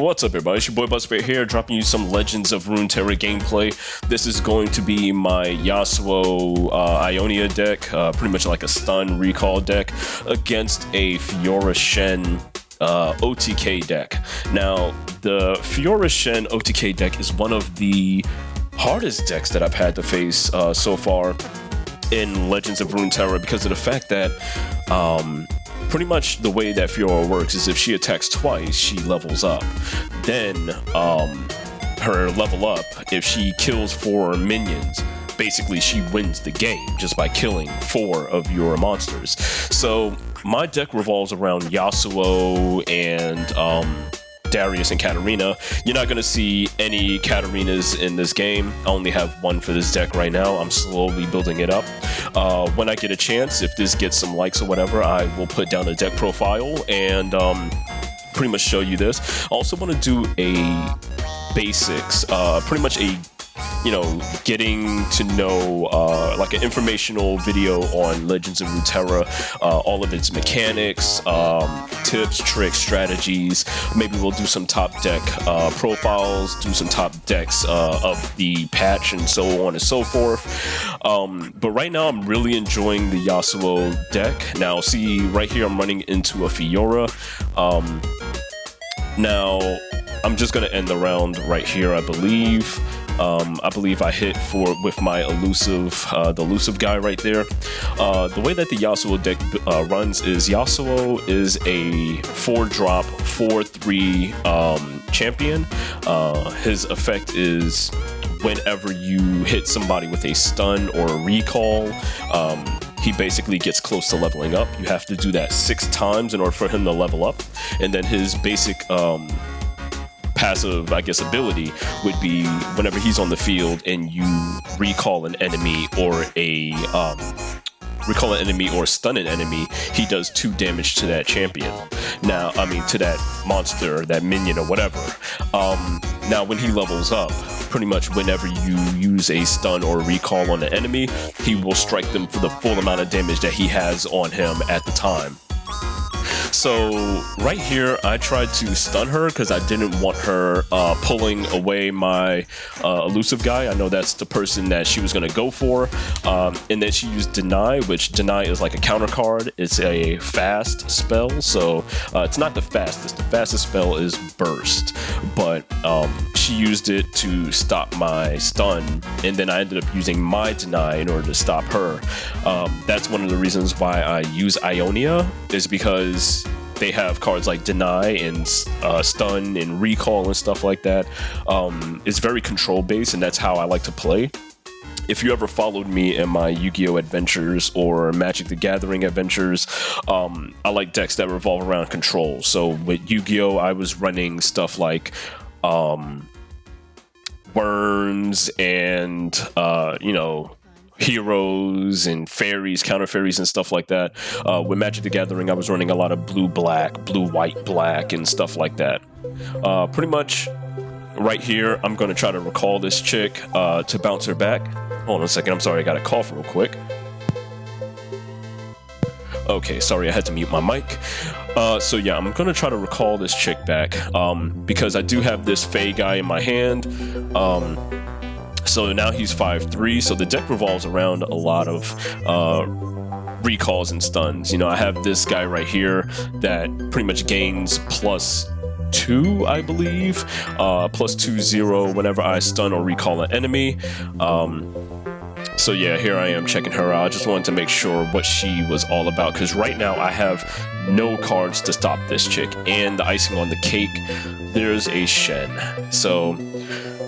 What's up, everybody? It's your boy Busfare here, dropping you some Legends of Runeterra gameplay. This is going to be my Yasuo Ionia deck, pretty much like a stun recall deck, against a Fiora Shen OTK deck. Now, the Fiora Shen OTK deck is one of the hardest decks that I've had to face so far in Legends of Runeterra because of the fact that pretty much the way that Fiora works is if she attacks twice, she levels up. Then her level up, if she kills 4 minions, basically she wins the game just by killing 4 of your monsters. So my deck revolves around Yasuo and Darius and Katarina. You're not going to see any Katarinas in this game. I only have one for this deck right now. I'm slowly building it up. When I get a chance, if this gets some likes or whatever, I will put down a deck profile and pretty much show you this. I also want to do a basics, pretty much a getting to know, like an informational video on Legends of Runeterra, all of its mechanics, tips, tricks, strategies. Maybe we'll do some top deck profiles, do some top decks of the patch, and so on and so forth. But right now, I'm really enjoying the Yasuo deck. Now, see, right here, I'm running into a Fiora. Now, I'm just going to end the round right here, I believe. I believe I hit with my elusive, the elusive guy right there. The way that the Yasuo deck runs is Yasuo is a 4-drop, 4/3 champion. His effect is whenever you hit somebody with a stun or a recall, he basically gets close to leveling up. You have to do that 6 times in order for him to level up. And then his basic passive, I guess, ability would be whenever he's on the field and you recall an enemy or stun an enemy, he does 2 damage to that champion. Now, I mean, to that monster, that minion or whatever. Now, when he levels up, pretty much whenever you use a stun or recall on an enemy, he will strike them for the full amount of damage that he has on him at the time. So right here, I tried to stun her because I didn't want her pulling away my elusive guy. I know that's the person that she was going to go for. And then she used Deny, which Deny is like a counter card. It's a fast spell, so it's not the fastest. The fastest spell is Burst, but she used it to stop my stun, and then I ended up using my Deny in order to stop her. That's one of the reasons why I use Ionia, is because they have cards like Deny and Stun and Recall and stuff like that. It's very control based, and that's how I like to play. If you ever followed me in my Yu-Gi-Oh! Adventures or Magic the Gathering adventures, I like decks that revolve around control. So with Yu-Gi-Oh! I was running stuff like Worms and, heroes and fairies, counter fairies and stuff like that. With Magic the Gathering, I was running a lot of blue-black, blue-white, black, and stuff like that. Pretty much right here, I'm going to try to recall this chick to bounce her back. Hold on a second, I'm sorry, I got a cough real quick. Okay, sorry, I had to mute my mic. So yeah, I'm going to try to recall this chick back because I do have this Fae guy in my hand. So now he's 5/3, so the deck revolves around a lot of recalls and stuns. I have this guy right here that pretty much gains +2, I believe, +2/0 whenever I stun or recall an enemy. So yeah, here I am checking her out. I just wanted to make sure what she was all about, because right now I have no cards to stop this chick, and the icing on the cake, there's a Shen. So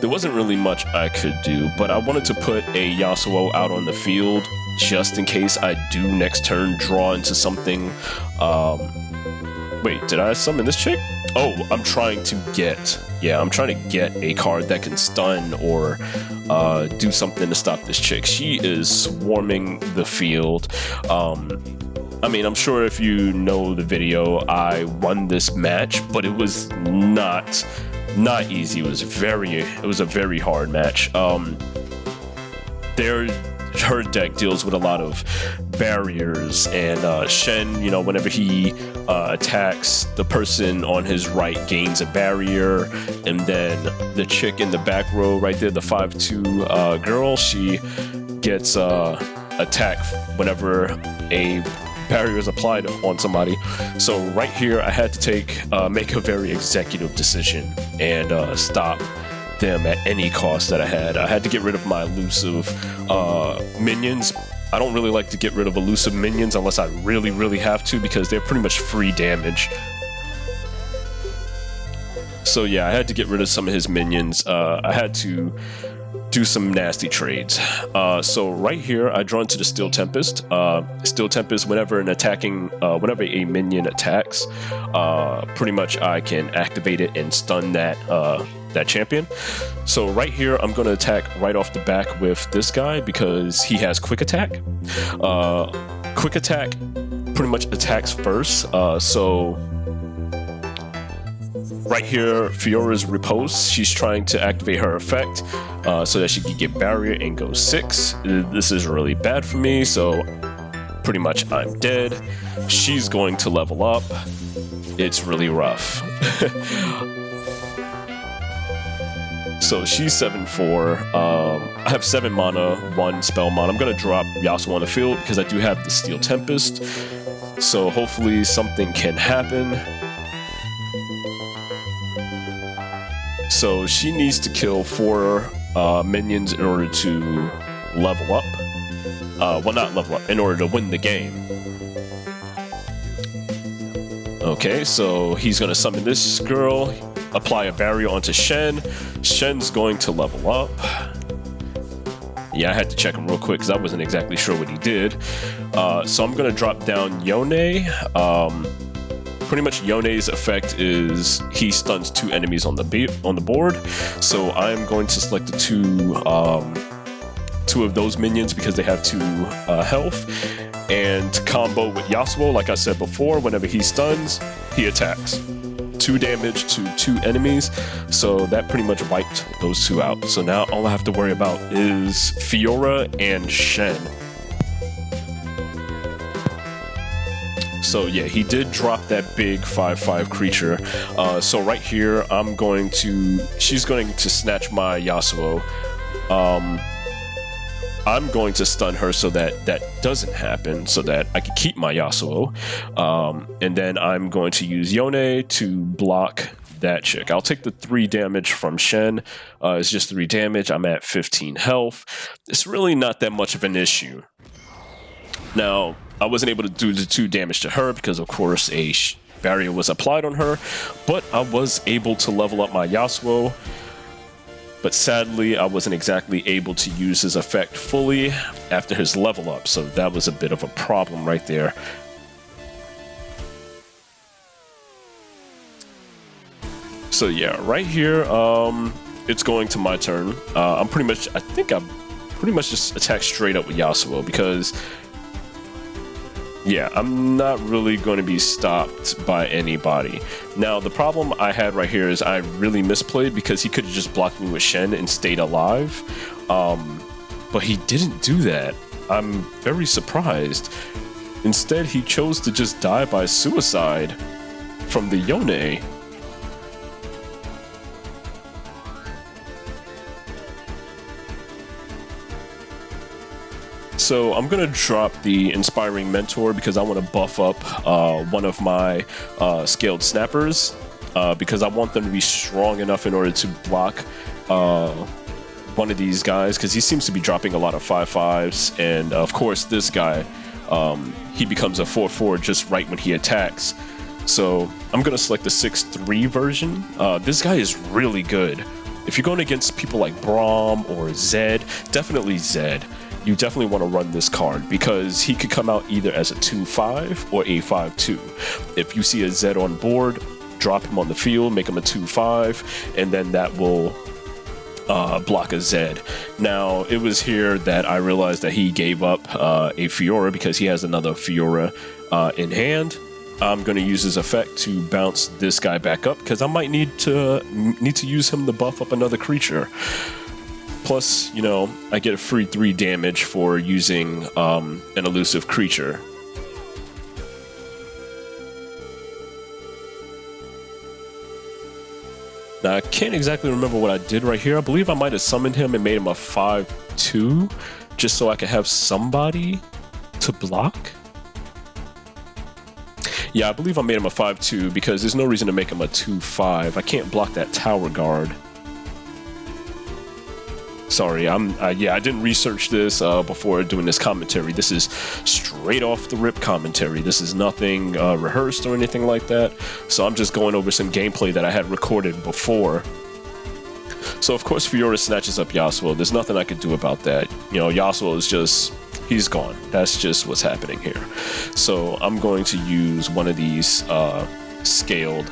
there wasn't really much I could do, but I wanted to put a Yasuo out on the field just in case I do next turn draw into something. Wait, did I summon this chick? Oh, I'm trying to get a card that can stun or do something to stop this chick. She is swarming the field. I mean, I'm sure if you know the video, I won this match, but it was not easy. It was a very hard match. Her deck deals with a lot of barriers, and Shen, you know, whenever he attacks, the person on his right gains a barrier, and then the chick in the back row right there, the 5'2" girl, she gets attacked whenever a barrier is applied on somebody. So right here, I had to make a very executive decision and stop them at any cost that I had. I had to get rid of my elusive minions. I don't really like to get rid of elusive minions unless I really have to, because they're pretty much free damage. So yeah, I had to get rid of some of his minions. I had to do some nasty trades. So right here, I draw into the Steel Tempest. Steel Tempest, whenever whenever a minion attacks, pretty much I can activate it and stun that champion. So right here, I'm going to attack right off the back with this guy because he has quick attack. Quick attack pretty much attacks first. So right here, Fiora's riposte. She's trying to activate her effect so that she can get barrier and go 6. This is really bad for me, so pretty much I'm dead. She's going to level up. It's really rough. So she's 7-4. I have 7 mana, 1 spell mana. I'm going to drop Yasuo on the field because I do have the Steel Tempest. So hopefully something can happen. So she needs to kill 4 minions in order to level up. Well, not level up, in order to win the game. Okay, so he's going to summon this girl, apply a barrier onto Shen. Shen's going to level up. Yeah, I had to check him real quick because I wasn't exactly sure what he did. So I'm going to drop down Yone. Pretty much Yone's effect is he stuns 2 enemies on the board. So I'm going to select the 2 of those minions because they have 2 health. And combo with Yasuo, like I said before, whenever he stuns, he attacks. 2 damage to 2 enemies, so that pretty much wiped those 2 out. So now all I have to worry about is Fiora and Shen. So yeah, he did drop that big 5/5 creature. So right here, she's going to snatch my Yasuo. I'm going to stun her so that that doesn't happen, so that I can keep my Yasuo. And then I'm going to use Yone to block that chick. I'll take the 3 damage from Shen. It's just 3 damage. I'm at 15 health. It's really not that much of an issue. Now, I wasn't able to do the 2 damage to her because, of course, a barrier was applied on her, but I was able to level up my Yasuo. But sadly, I wasn't exactly able to use his effect fully after his level up, so that was a bit of a problem right there. So yeah, right here, it's going to my turn. I think I pretty much just attacked straight up with Yasuo because, yeah, I'm not really going to be stopped by anybody. Now, the problem I had right here is I really misplayed because he could have just blocked me with Shen and stayed alive. But he didn't do that. I'm very surprised. Instead, he chose to just die by suicide from the Yone. So I'm going to drop the Inspiring Mentor because I want to buff up one of my Scaled Snappers because I want them to be strong enough in order to block one of these guys because he seems to be dropping a lot of 5/5s, and of course this guy, he becomes a 4/4 just right when he attacks. So I'm going to select the 6/3 version. This guy is really good. If you're going against people like Braum or Zed, definitely Zed. You definitely want to run this card because he could come out either as a 2/5 or a 5/2. If you see a Zed on board, drop him on the field, make him a 2/5, and then that will block a Zed. Now, it was here that I realized that he gave up a Fiora because he has another Fiora in hand. I'm going to use his effect to bounce this guy back up because I might need to use him to buff up another creature. Plus, you know, I get a free 3 damage for using an elusive creature. Now, I can't exactly remember what I did right here. I believe I might have summoned him and made him a 5/2, just so I could have somebody to block. Yeah, I believe I made him a 5/2 because there's no reason to make him a 2/5. I can't block that tower guard. Sorry, I didn't research this before doing this commentary. This is straight off the rip commentary. This is nothing rehearsed or anything like that. So I'm just going over some gameplay that I had recorded before. So of course Fiora snatches up Yasuo. There's nothing I could do about that. You know, Yasuo is just, he's gone. That's just what's happening here. So I'm going to use one of these scaled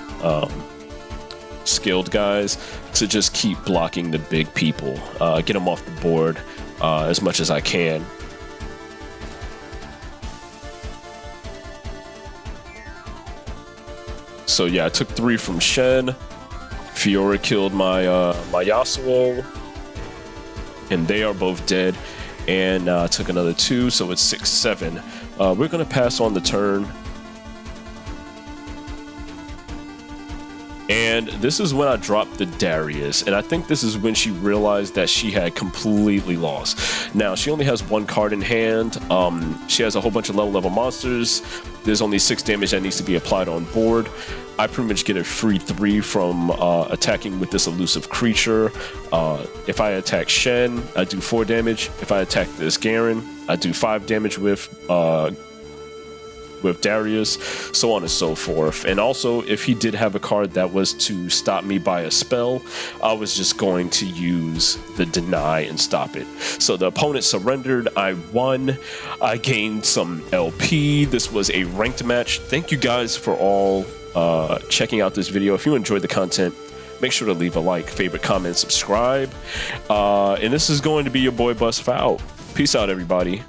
guys to just keep blocking the big people, get them off the board as much as I can. So yeah, I took 3 from Shen. Fiora killed my my Yasuo, and they are both dead. And took another 2, so it's 6/7. We're gonna pass on the turn. And this is when I dropped the Darius, and I think this is when she realized that she had completely lost. Now, she only has 1 card in hand. She has a whole bunch of level monsters. There's only 6 damage that needs to be applied on board. I pretty much get a free 3 from attacking with this elusive creature. If I attack Shen, I do 4 damage. If I attack this Garen, I do 5 damage with Darius, so on and so forth. And also, if he did have a card that was to stop me by a spell, I was just going to use the deny and stop it. So the opponent surrendered, I won, I gained some LP. This was a ranked match. Thank you guys for all checking out this video. If you enjoyed the content, make sure to leave a like, favorite, comment, subscribe. And this is going to be your boy Busfare out. Peace out, everybody.